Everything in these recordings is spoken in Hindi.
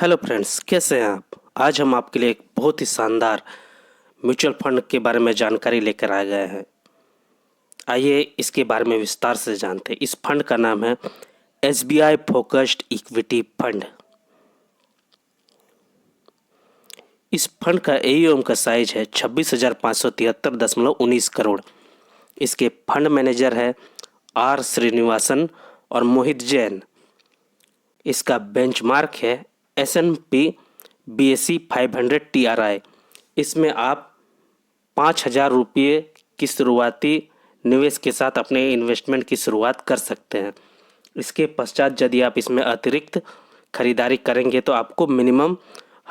हेलो फ्रेंड्स, कैसे हैं आप। आज हम आपके लिए एक बहुत ही शानदार म्यूचुअल फंड के बारे में जानकारी लेकर आ गए हैं। आइए इसके बारे में विस्तार से जानते हैं। इस फंड का नाम है SBI फोकस्ड इक्विटी फंड। इस फंड का AUM का साइज है 26,573.19 करोड़। इसके फंड मैनेजर है R श्रीनिवासन और मोहित जैन। इसका बेंचमार्क है S&P BSE 500 TRI। इसमें आप 5,000 रुपये की शुरुआती निवेश के साथ अपने इन्वेस्टमेंट की शुरुआत कर सकते हैं। इसके पश्चात यदि आप इसमें अतिरिक्त खरीदारी करेंगे तो आपको मिनिमम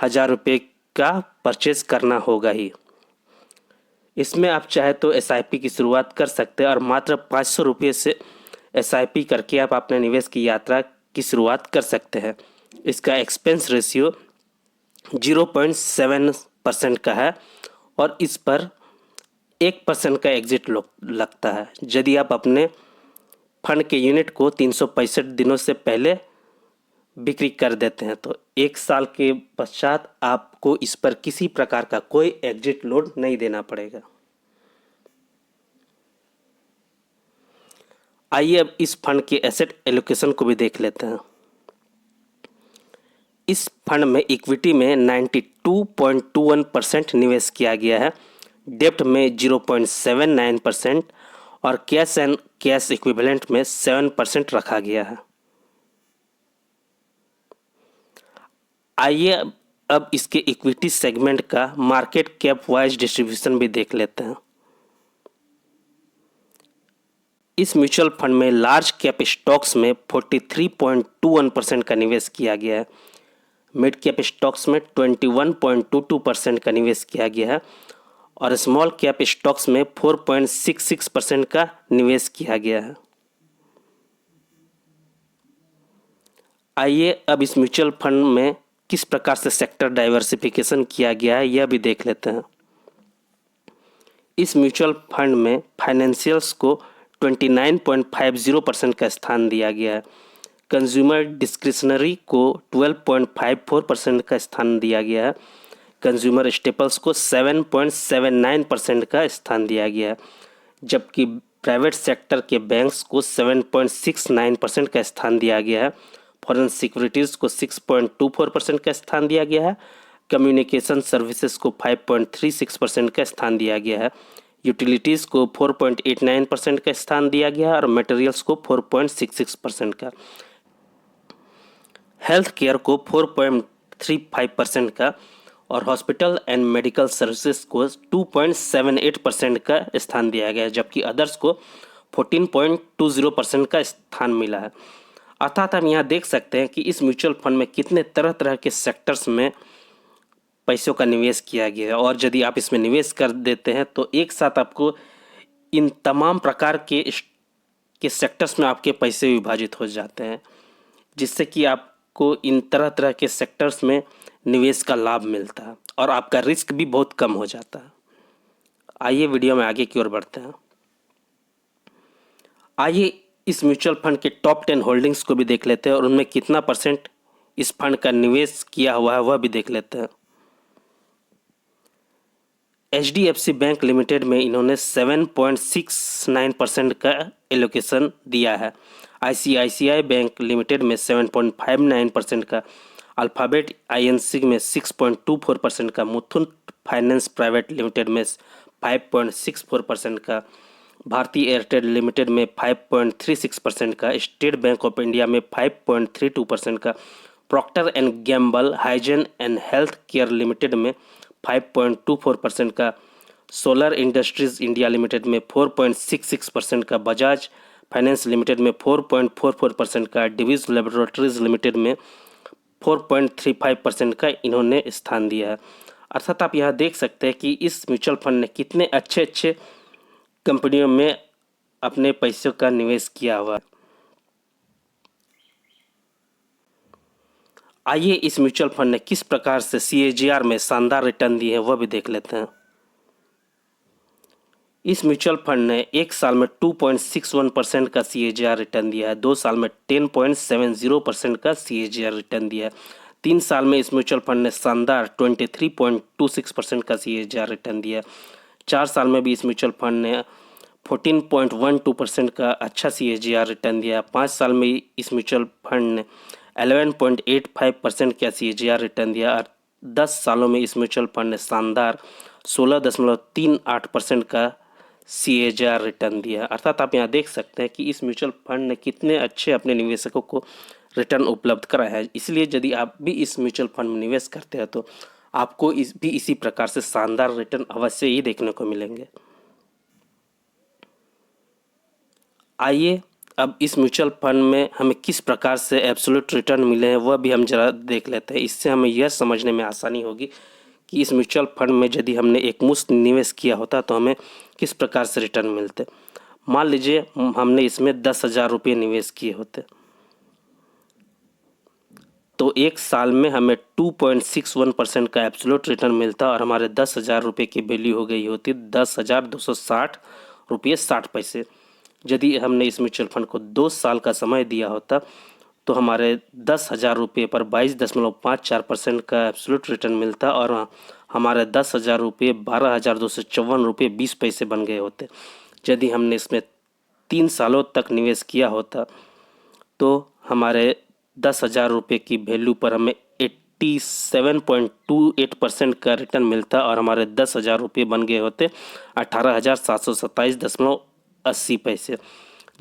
1,000 रुपये का परचेज करना होगा ही। इसमें आप चाहे तो SIP की शुरुआत कर सकते हैं और मात्र 500 रुपये से SIP करके आप अपने निवेश की यात्रा की शुरुआत कर सकते हैं। इसका एक्सपेंस रेशियो 0.7% का है और इस पर 1% का एग्जिट लगता है। यदि आप अपने फंड के यूनिट को 365 दिनों से पहले बिक्री कर देते हैं तो 1 साल के पश्चात आपको इस पर किसी प्रकार का कोई एग्जिट लोड नहीं देना पड़ेगा। आइए अब इस फंड के एसेट एलोकेशन को भी देख लेते हैं। इस फंड में इक्विटी में 92.21% निवेश किया गया है, डेब्ट में 0.79% और कैश एंड कैश इक्विवेलेंट में 7% रखा गया है। आइए अब इसके इक्विटी सेगमेंट का मार्केट कैप वाइज डिस्ट्रीब्यूशन भी देख लेते हैं। इस म्यूचुअल फंड में लार्ज कैप स्टॉक्स में 43.21% का निवेश किया गया है, मिड कैप स्टॉक्स में 21.22% का निवेश किया गया है और स्मॉल कैप स्टॉक्स में 4.66% का निवेश किया गया है। आइए अब इस म्यूचुअल फंड में किस प्रकार से सेक्टर डाइवर्सिफिकेशन किया गया है यह भी देख लेते हैं। इस म्यूचुअल फंड में फाइनेंशियल्स को 29.50% का स्थान दिया गया है, कंज्यूमर डिस्क्रिशनरी को 12.54% का स्थान दिया गया है, कंज्यूमर स्टेपल्स को 7.79% का स्थान दिया गया है, जबकि प्राइवेट सेक्टर के बैंक्स को 7.69% का स्थान दिया गया है, फॉरेन सिक्योरिटीज़ को 6.24% का स्थान दिया गया है, कम्युनिकेशन सर्विसेज को 5.36% का स्थान दिया गया है, यूटिलिटीज़ को 4.89% का स्थान दिया गया है और मटेरियल्स को 4.66% का, हेल्थ केयर को 4.35% का और हॉस्पिटल एंड मेडिकल सर्विसेज को 2.78% का स्थान दिया गया है, जबकि अदर्स को 14.20% का स्थान मिला है। अर्थात हम यहाँ देख सकते हैं कि इस म्यूचुअल फंड में कितने तरह तरह के सेक्टर्स में पैसों का निवेश किया गया है और यदि आप इसमें निवेश कर देते हैं तो एक साथ आपको इन तमाम प्रकार के सेक्टर्स में आपके पैसे विभाजित हो जाते हैं, जिससे कि आपको इन तरह तरह के सेक्टर्स में निवेश का लाभ मिलता है और आपका रिस्क भी बहुत कम हो जाता है। आइए वीडियो में आगे की ओर बढ़ते हैं। आइए इस म्यूचुअल फंड के टॉप 10 होल्डिंग्स को भी देख लेते हैं और उनमें कितना परसेंट इस फंड का निवेश किया हुआ है वह भी देख लेते हैं। HDFC बैंक लिमिटेड में इन्होंने 7.69% का एलोकेशन दिया है, ICICI बैंक लिमिटेड में 7.59% का, अल्फ़ाबेट INC में 6.24% का, मुथूट फाइनेंस प्राइवेट लिमिटेड में 5.64% का, भारतीय एयरटेल लिमिटेड में 5.36% का, स्टेट बैंक ऑफ इंडिया में 5.32% का, Procter and Gamble hygiene and health care limited में 5.24% का, सोलर इंडस्ट्रीज इंडिया लिमिटेड में 4.66% का, बजाज फाइनेंस लिमिटेड में 4.44% का, डिवीज लेबोरेटरीज लिमिटेड में 4.35% का इन्होंने स्थान दिया है। अर्थात आप यहाँ देख सकते हैं कि इस म्यूचुअल फंड ने कितने अच्छे अच्छे कंपनियों में अपने पैसों का निवेश किया हुआ है। आइए इस म्यूचुअल फंड ने किस प्रकार से CAGR में शानदार रिटर्न दिए हैं वह भी देख लेते हैं। इस म्यूचुअल फंड ने 1 साल में 2.61% का CAGR रिटर्न दिया है, 2 साल में 10.70% का CAGR रिटर्न दिया है, 3 साल में इस म्यूचुअल फंड ने शानदार 23.26% का CAGR रिटर्न दिया। 4 साल में भी इस म्यूचुअल फंड ने 14.12% का अच्छा CAGR रिटर्न दिया। 5 साल में इस म्यूचुअल फंड ने 11.85% का CAGR रिटर्न दिया और 10 सालों में इस म्यूचुअल फंड ने शानदार 16.38% का CAGR रिटर्न दिया। अर्थात आप यहाँ देख सकते हैं कि इस म्यूचुअल फंड ने कितने अच्छे अपने निवेशकों को रिटर्न उपलब्ध कराया है। इसलिए यदि आप भी इस म्यूचुअल फंड में निवेश करते हैं तो आपको इसी प्रकार से शानदार रिटर्न अवश्य ही देखने को मिलेंगे। आइए अब इस म्यूचुअल फंड में हमें किस प्रकार से एब्सोल्यूट रिटर्न मिले हैं वह भी हम जरा देख लेते हैं। इससे हमें यह समझने में आसानी होगी कि इस म्यूचुअल फंड में यदि हमने एक मुश्त निवेश किया होता तो हमें किस प्रकार से रिटर्न मिलते। मान लीजिए हमने इसमें 10,000 रुपये निवेश किए होते तो एक साल में हमें 2.61% का एब्सोल्यूट रिटर्न मिलता और हमारे 10,000 रुपये की वैल्यू हो गई होती 10,260 रुपये 60 पैसे। यदि हमने इस म्यूचुअल फंड को 2 साल का समय दिया होता तो हमारे 10,000 रुपये पर 22.54% का एब्सोल्यूट रिटर्न मिलता और हमारे 10,000 रुपये 12,254 रुपये 20 पैसे बन गए होते। यदि हमने इसमें 3 सालों तक निवेश किया होता तो हमारे 10,000 रुपये की वैल्यू पर हमें 87.28% का रिटर्न मिलता और हमारे 10,000 रुपये बन गए होते 18,727.80 पैसे।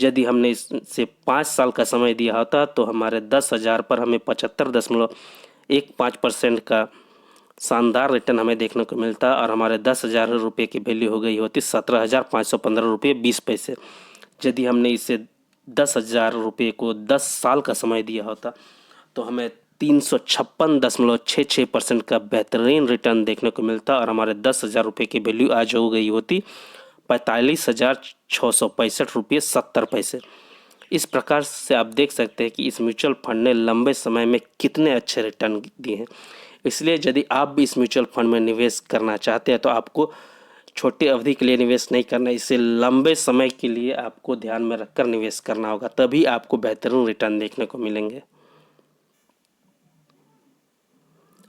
यदि हमने इससे 5 साल का समय दिया होता तो हमारे 10,000 पर हमें 75.15% का शानदार रिटर्न हमें देखने को मिलता और हमारे 10,000 रुपये की वैल्यू हो गई होती 17,515 रुपये 20 पैसे। यदि हमने इसे 10,000 रुपये को 10 साल का समय दिया होता तो हमें 356.66% का बेहतरीन रिटर्न देखने को मिलता और हमारे 10,000 रुपये की वैल्यू आज हो गई होती 45,665 रुपये 70 पैसे। इस प्रकार से आप देख सकते हैं कि इस म्यूचुअल फंड ने लंबे समय में कितने अच्छे रिटर्न दिए हैं। इसलिए यदि आप भी इस म्यूचुअल फंड में निवेश करना चाहते हैं तो आपको छोटी अवधि के लिए निवेश नहीं करना, इसे लंबे समय के लिए आपको ध्यान में रखकर निवेश करना होगा, तभी आपको बेहतरीन रिटर्न देखने को मिलेंगे।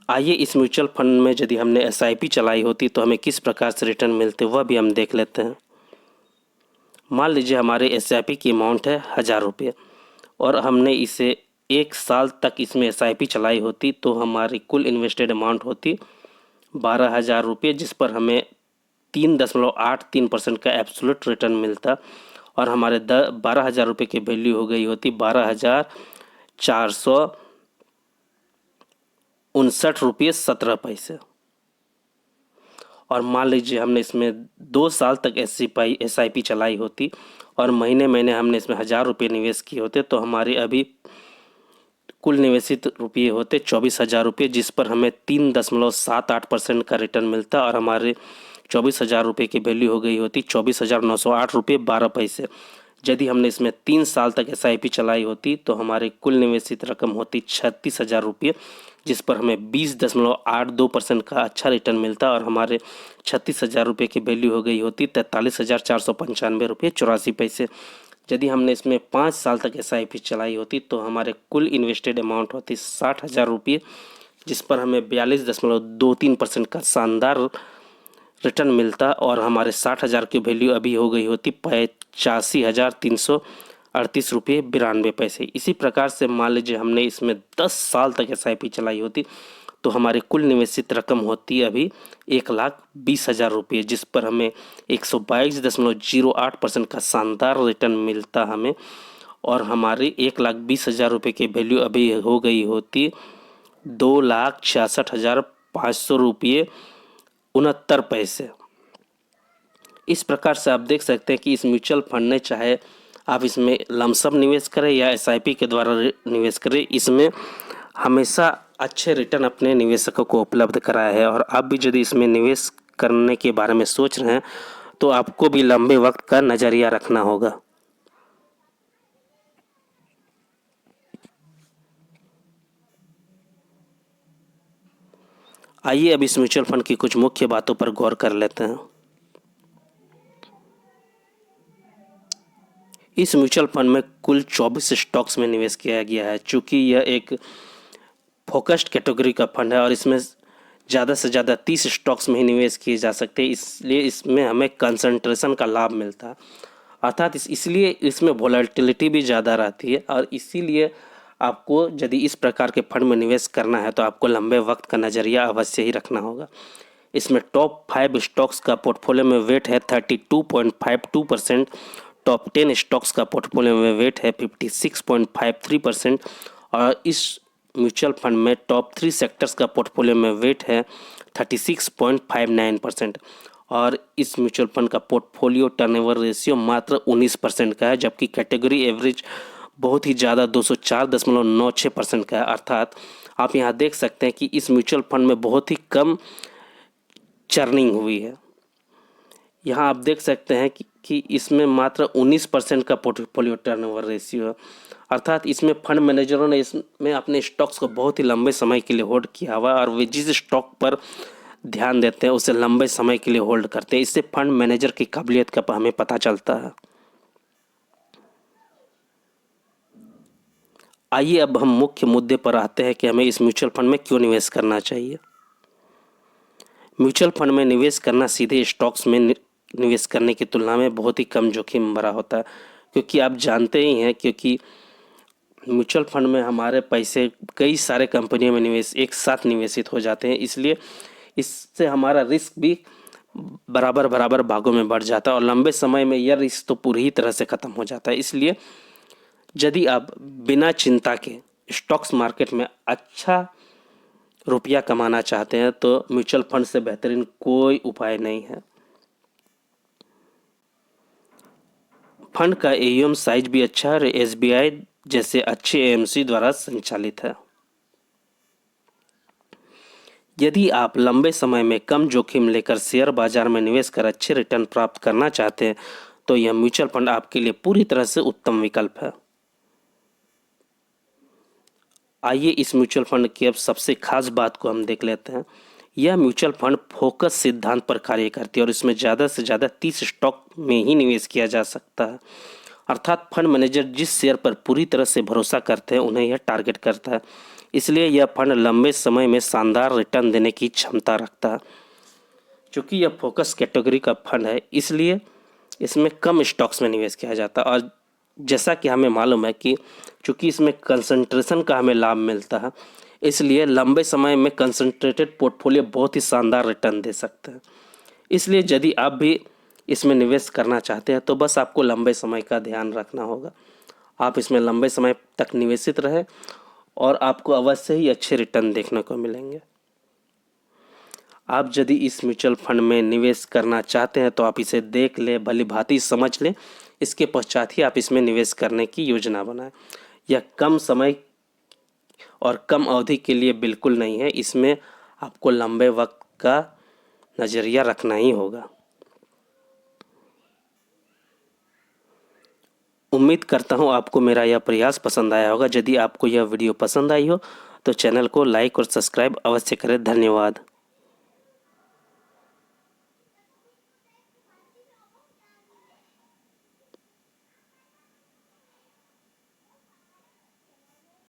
आइए इस म्यूचुअल फंड में यदि हमने SIP चलाई होती तो हमें किस प्रकार से रिटर्न मिलते वह भी हम देख लेते हैं। मान लीजिए हमारे SIP की अमाउंट है 1,000 रुपये और हमने इसे 1 साल तक इसमें SIP चलाई होती तो हमारी कुल इन्वेस्टेड अमाउंट होती 12,000 रुपये, जिस पर हमें 3.83% का एब्सोल्यूट रिटर्न मिलता और हमारे 12,000 रुपये की वैल्यू हो गई होती 12,459 रुपये 17 पैसे। और मान लीजिए हमने इसमें 2 साल तक SIP चलाई होती और महीने महीने हमने इसमें 1,000 रुपये निवेश किए होते तो हमारे अभी कुल निवेशित रुपये होते 24,000 रुपये, जिस पर हमें 3.78% का रिटर्न मिलता और हमारे 24,000 रुपये की वैल्यू हो गई होती 24,908 रुपये 12 पैसे। यदि हमने इसमें 3 साल तक SIP चलाई होती तो हमारे कुल निवेशित रकम होती 36,000 रुपये, जिस पर हमें 20.82% का अच्छा रिटर्न मिलता और हमारे 36,000 रुपये की वैल्यू हो गई होती 43,495 रुपये 84 पैसे। यदि हमने इसमें 5 साल तक SIP चलाई होती तो हमारे कुल इन्वेस्टेड अमाउंट होती 60,000 रुपये, जिस पर हमें 42.23% का शानदार रिटर्न मिलता और हमारे 60,000 की वैल्यू अभी हो गई होती 85,338 रुपये 92 पैसे। इसी प्रकार से मान लीजिए हमने इसमें 10 साल तक SIP चलाई होती तो हमारी कुल निवेशित रकम होती अभी 1,20,000 रुपये, जिस पर हमें 122.08% का शानदार रिटर्न मिलता हमें और हमारी 1,20,000 रुपये की वैल्यू अभी हो गई होती 2,66,500 रुपये 69 पैसे। इस प्रकार से आप देख सकते हैं कि इस म्यूचुअल फंड ने चाहे आप इसमें लमसम निवेश करें या SIP के द्वारा निवेश करें, इसमें हमेशा अच्छे रिटर्न अपने निवेशकों को उपलब्ध कराया है। और आप भी यदि इसमें निवेश करने के बारे में सोच रहे हैं तो आपको भी लंबे वक्त का नज़रिया रखना होगा। आइए अब इस म्यूचुअल फंड की कुछ मुख्य बातों पर गौर कर लेते हैं। इस म्यूचुअल फंड में कुल 24 स्टॉक्स में निवेश किया गया है। चूँकि यह एक फोकस्ड कैटेगरी का फंड है और इसमें ज़्यादा से ज़्यादा 30 स्टॉक्स में ही निवेश किए जा सकते हैं, इसलिए इसमें हमें कंसंट्रेशन का लाभ मिलता है। अर्थात इसलिए इसमें वोलेटिलिटी भी ज़्यादा रहती है और इसीलिए आपको यदि इस प्रकार के फंड में निवेश करना है तो आपको लंबे वक्त का नज़रिया अवश्य ही रखना होगा। इसमें टॉप 5 स्टॉक्स का पोर्टफोलियो में वेट है 32.52%, टॉप 10 स्टॉक्स का पोर्टफोलियो में वेट है 56.53% और इस म्यूचुअल फंड में टॉप 3 सेक्टर्स का पोर्टफोलियो में वेट है 36.59% और इस म्यूचुअल फंड का पोर्टफोलियो टर्नओवर रेशियो मात्र 19% का है, जबकि कैटेगरी एवरेज बहुत ही ज़्यादा 204.96% का है। अर्थात आप यहाँ देख सकते हैं कि इस म्यूचुअल फंड में बहुत ही कम चर्निंग हुई है। यहाँ आप देख सकते हैं कि इसमें मात्र 19% का पोर्टफोलियो टर्नओवर रेशियो है। अर्थात इसमें फंड मैनेजरों ने इसमें अपने स्टॉक्स को बहुत ही लंबे समय के लिए होल्ड किया हुआ है और वे जिस स्टॉक पर ध्यान देते हैं उसे लंबे समय के लिए होल्ड करते हैं। इससे फंड मैनेजर की काबिलियत का हमें पता चलता है। आइए अब हम मुख्य मुद्दे पर आते हैं कि हमें इस म्यूचुअल फंड में क्यों निवेश करना चाहिए। म्यूचुअल फंड में निवेश करना सीधे स्टॉक्स में निवेश करने की तुलना में बहुत ही कम जोखिम भरा होता है, क्योंकि आप जानते ही हैं क्योंकि म्यूचुअल फंड में हमारे पैसे कई सारे कंपनियों में एक साथ निवेशित हो जाते हैं, इसलिए इससे हमारा रिस्क भी बराबर बराबर भागों में बढ़ जाता है और लंबे समय में यह रिस्क तो पूरी ही तरह से ख़त्म हो जाता है। इसलिए यदि आप बिना चिंता के स्टॉक्स मार्केट में अच्छा रुपया कमाना चाहते हैं तो म्यूचुअल फंड से बेहतरीन कोई उपाय नहीं है। फंड का AUM साइज भी अच्छा है और SBI जैसे अच्छे AMC द्वारा संचालित है। यदि आप लंबे समय में कम जोखिम लेकर शेयर बाजार में निवेश कर अच्छे रिटर्न प्राप्त करना चाहते हैं तो यह म्यूचुअल फंड आपके लिए पूरी तरह से उत्तम विकल्प है। आइए इस म्यूचुअल फंड की अब सबसे खास बात को हम देख लेते हैं। यह म्यूचुअल फंड फोकस सिद्धांत पर कार्य करती है और इसमें ज़्यादा से ज़्यादा 30 स्टॉक में ही निवेश किया जा सकता है। अर्थात फंड मैनेजर जिस शेयर पर पूरी तरह से भरोसा करते हैं उन्हें यह टारगेट करता है, इसलिए यह फंड लंबे समय में शानदार रिटर्न देने की क्षमता रखता है। चूँकि यह फोकस कैटेगरी का फंड है इसलिए इसमें कम स्टॉक्स में निवेश किया जाता है और जैसा कि हमें मालूम है कि चूँकि इसमें कंसंट्रेशन का हमें लाभ मिलता है इसलिए लंबे समय में कंसंट्रेटेड पोर्टफोलियो बहुत ही शानदार रिटर्न दे सकते हैं। इसलिए यदि आप भी इसमें निवेश करना चाहते हैं तो बस आपको लंबे समय का ध्यान रखना होगा। आप इसमें लंबे समय तक निवेशित रहें और आपको अवश्य ही अच्छे रिटर्न देखने को मिलेंगे। आप यदि इस म्यूचुअल फंड में निवेश करना चाहते हैं तो आप इसे देख लें, भली भांति समझ लें, इसके पश्चात ही आप इसमें निवेश करने की योजना बनाएं। यह कम समय और कम अवधि के लिए बिल्कुल नहीं है, इसमें आपको लंबे वक्त का नज़रिया रखना ही होगा। उम्मीद करता हूँ आपको मेरा यह प्रयास पसंद आया होगा। यदि आपको यह वीडियो पसंद आई हो तो चैनल को लाइक और सब्सक्राइब अवश्य करें। धन्यवाद।